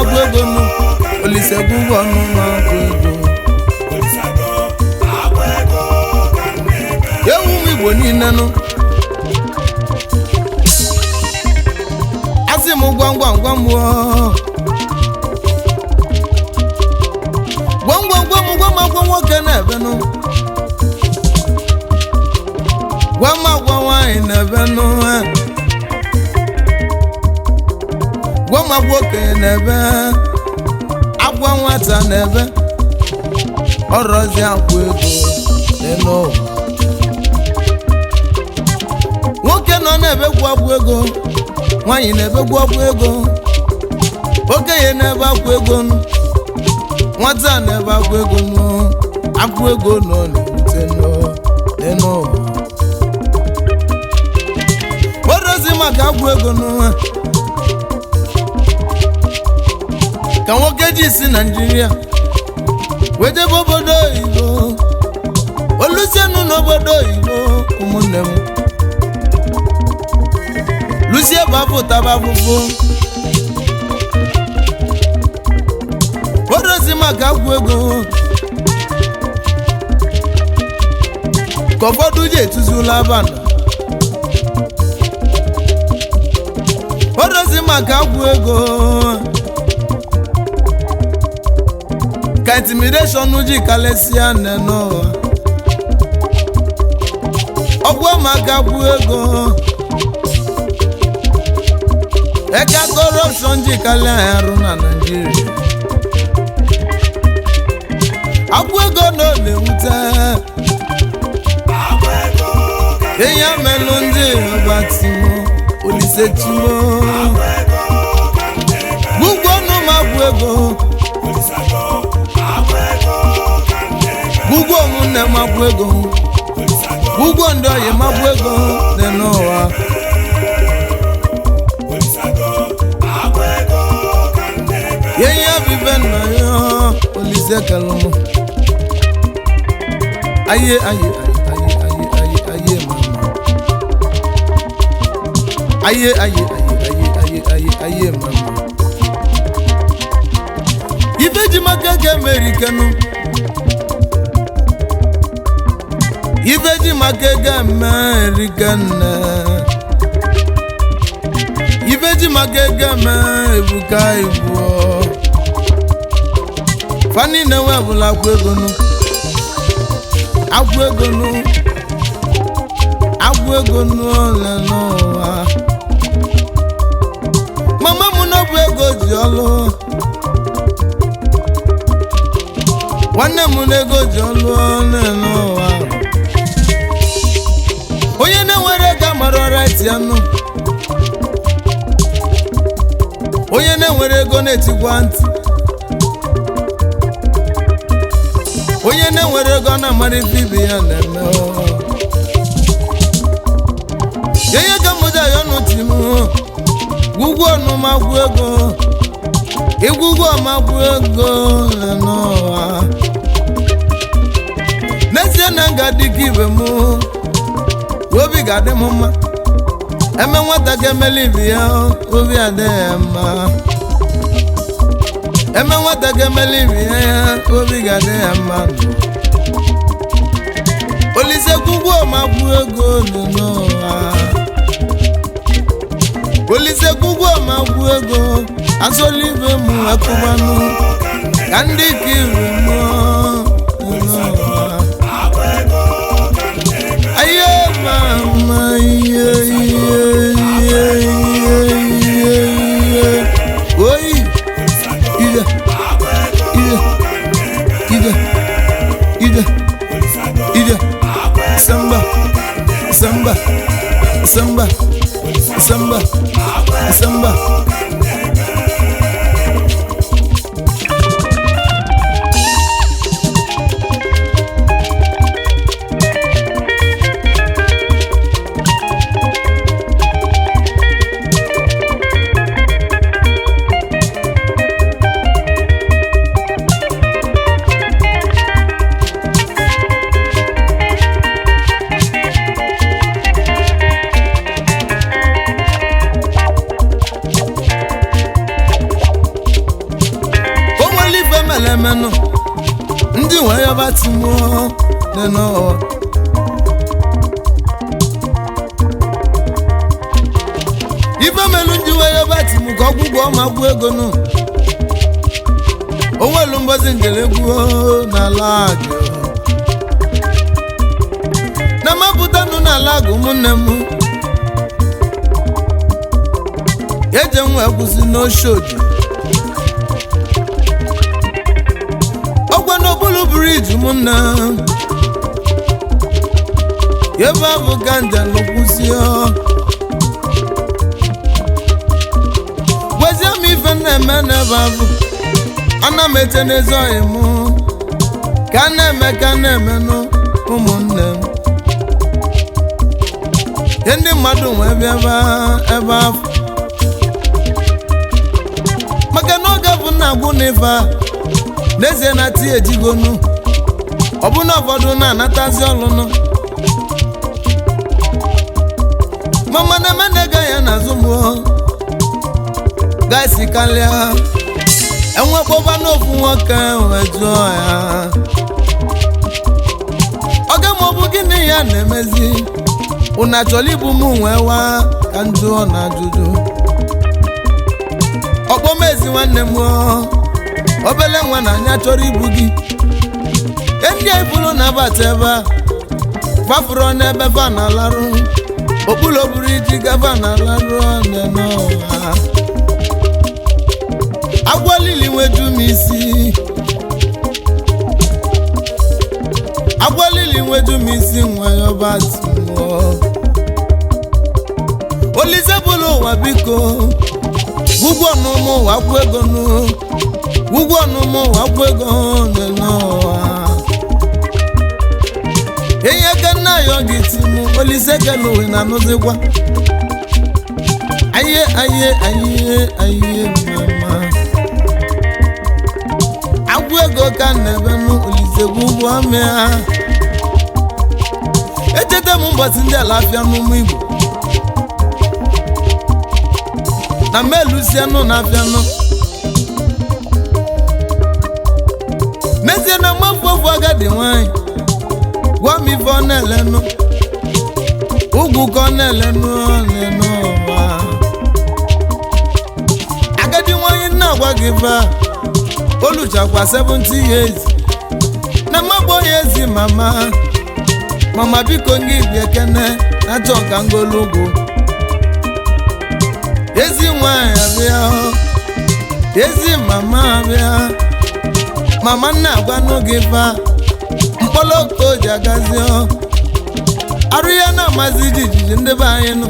gwego nu olise Gwugwuom ma gwego yewu Igbo niile nu asị m gwam agwa nwoke na-ebe nu gwam agwa nwanyị na-ebe nu gwam agwa okenye na-ebe agwa nwata na-ebe ọrọzi agwa ego n'elu nwoke nọ na-ebegwu agwa ego nwanyị na-ebegwu agwa ego okenye na-ebe agwa ego nwata na-ebe agwa ego agwa ego nọ n'ute n'elu ọrọzi maka agwa ego ka nwoke ji si Naịjirịa wedebe obodo oyibo olusienu n'obodo oyibo ụmụnne m lusie bapụtaba afụfụ odozi maka agwụ ego ka ụfọdụ ji etuzula abana odozi maka agwụ ego ka intimidation ji kalesia n'ụwa ọgwụ maka agwụ ego eka corruption ji kalia arụ na Nigeria agwụ ego no na-ewute ihe melụ ndị ọbatimo olise chimo Gwugwuom ma agwụ ego Gwugwuom nne m agwụ ego Gwugwuom ndị oyi m agwụ ego dị n'ụwa ye ya vive na yo olise kalomo aye mama ibeji makeke amerikanu ibeji makeke amerikana ibeji makeke ebuka ibu fani na we bula agwụ ego nu ole n'ụwa mama m na bụ ego ji ọlụ nwanne m na ego ji ọlụ ole n'ụwa onye na-enwere ego mara right ya nụ onye na-enwere ego na-etigwa ntị onye na-enwere ego na-amara ife ibe ya na-eme ihe ka mụja ya n'uti m Gwugwuom ma agwụ ego Gwugwuom ma agwụ ego n'ụwa n'ezie na nga dị ka ibe m obi ga-adị m mma eme nwata ga-emeli ibe ya obi adịghị mma eme nwata ga-emeli ibe ya obi ga-adị ya mma olise Gwugwuom agwụ ego n'ụwa olise Gwugwuom agwụ ego asolive m akụbanụ ka ndị ka ibe m aye mama oyi ide samba mo neno ife melu njiwe yobati mu ka Gwugwuom agwụ ego nu onwelu mbozi njelegwu n'ala agụ na mapụta nụ n'ala agụ ụmụnne m eje nwe kwụsị n'Oshodi ọgwa n'okpuru briji ụmụnne ebe abụ ganja n'okwụsị gwezie m ife na-eme n'ebe abụ ana m eche n'ezi ọhị m ka na-eme nụ ụmụnne m ndị mmadụ nwee bịa ebe afọ maka na oge bụ na-agwụ n'ife a n'ezie na ti ejigonu ọbụna ụfọdụ na-anatazi ọlụnụ mama na-eme na-ega ya n'azụ m gaisi kalịa enwekpọba n'ofu nwoke wee jụọ ya oge ma ọ bụ gịnị ya na-emezi unu achọrọ ibu m wee waa ka m jụọ na ajụjụ ọkpọmezi nwanne m obele nwa na anya chọrọ ibu gị ndị a ifuru na-abata ebe a fafụrụ n'ebe fa na-alarụ okpuru buru iji gava na-alarụ n'ọha agwọ lili nweju m isi agwọ lili nweju m isi nwa ya ọba timụọ Olise bụrụ ụwa biko Gwugwuom ụwa kwụ ego nụ Gwugwuom ụwa kwụ ego n'ụwa ihe ka nna ya ọ ga-etimu Olise kelowe na anụzikwa aye mama agwụ ego ka na-ebe nụ Olise Gwugwuom ya echeta m ụbọchị ndị alafịa n'ụmụ Igbo na melusianụ na afịanụ n'ezie na mmafu ofu agadi nwanyị gwa m ife ọ na-elenụ ugwu ka ọ na-elenụ n'ụwa agadi nwanyị na-agwa gị fa oluchakwa 70 years na mmagbo ya ezi mama biko ngị bịa kene na-achọ ka ngolu ugwu ezi nwanyị abịa ezi mama abịa mama nna agwa n'oge fa mkpọlọko ji agazi arụ ya na-amazi jijiji ndị be anyị nọ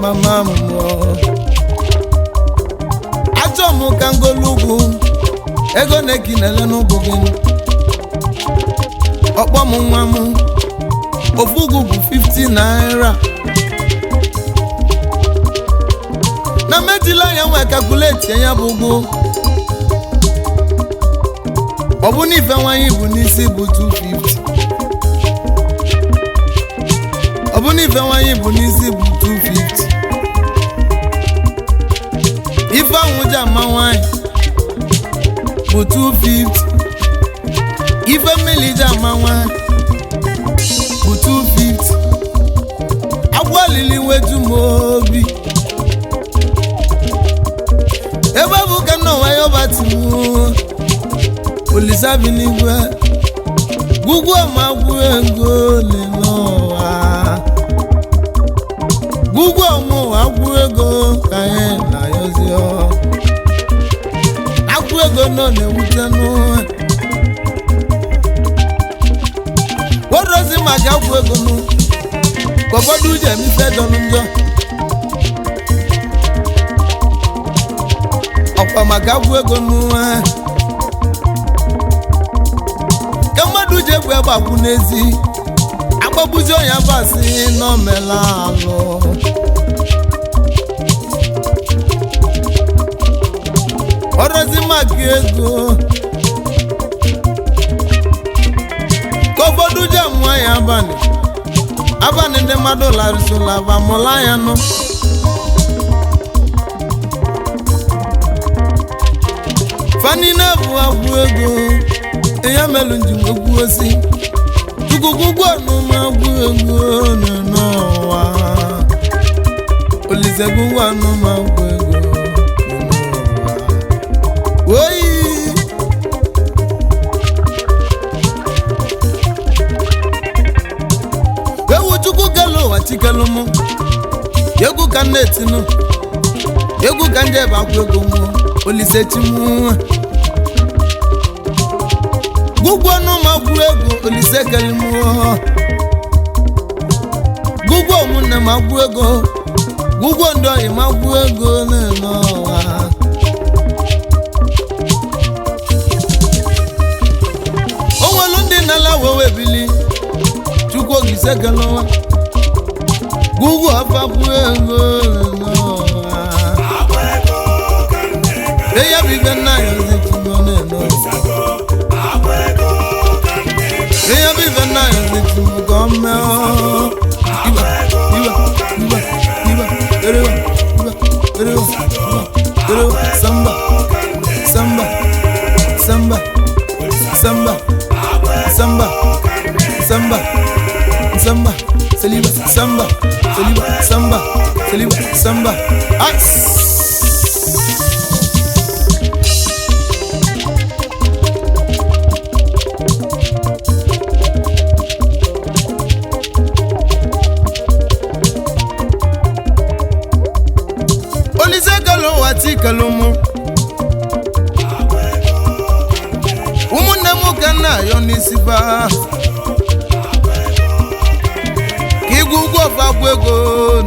mama mmụọ achọ m ka ngolugwu ego na-ekinele n'ugwu gị ọkpọ m nwa m ofu ugwu bụ 50 naira na mejila anya nwe kalkuleti ya bụ ugwu ọ bụ n'ife nwanyị bụ n'isi bụ 250 ọ bụ n'ife nwanyị bụ n'isi bụ 250 ife ahụ ji ama nwanyị bụ 250 ife mmiri ji ama nwanyị bụ 250 agwọ lili weju m obi ebe bụ ka nọ nwayọ bati m Olise bi n'igwe Gwugwuom agwụ ego n'ụwa Gwugwuom agwụ ego ka anyị na-ayọzi agwụ ego nọ na-ewute n'ụwa worozi maka agwụ ego nụ ka ụfọdụ uche emife dọrọ njọ ọkwa maka agwụ ego n'ụwa afọ gbagbu n'ezi agbagbuzi onye abasị n'omela alụ ọrọzi maka ego ka ụfọdụ ji amụọ ya abalị ndị mmadụ larịsịla abamụla ya nụ fani na-abụ agwụ ego ya melu njem egwu osi Gwugwuom agwụ ego n'ụwa Olise Gwugwuom agwụ ego n'ụwa oyi ewu chukwu kelu ụwa chikelu mụ egwu ka nne etinu egwu ka nje ebe agwụ ego mụ Olise chimu Gwugwuom agwụ ego Olise kelimu Gwugwuom nne m agwụ ego Gwugwuom ndị oyi m agwụ ego n'ụwa o nwelu ndị nala wewe bili Chukwu Olise keluwa Gwugwuom agwụ ego n'ụwa eya bibe nna ya ozichimo n'ụwa eya bibe nna ya ozichimo gọmme Erewa samba samba samba samba samba samba samba saliba samba saliba samba saliba samba Olise kelu wati kelumu umunne mu kana yo nisiba ki Gwugwuom agwụ ego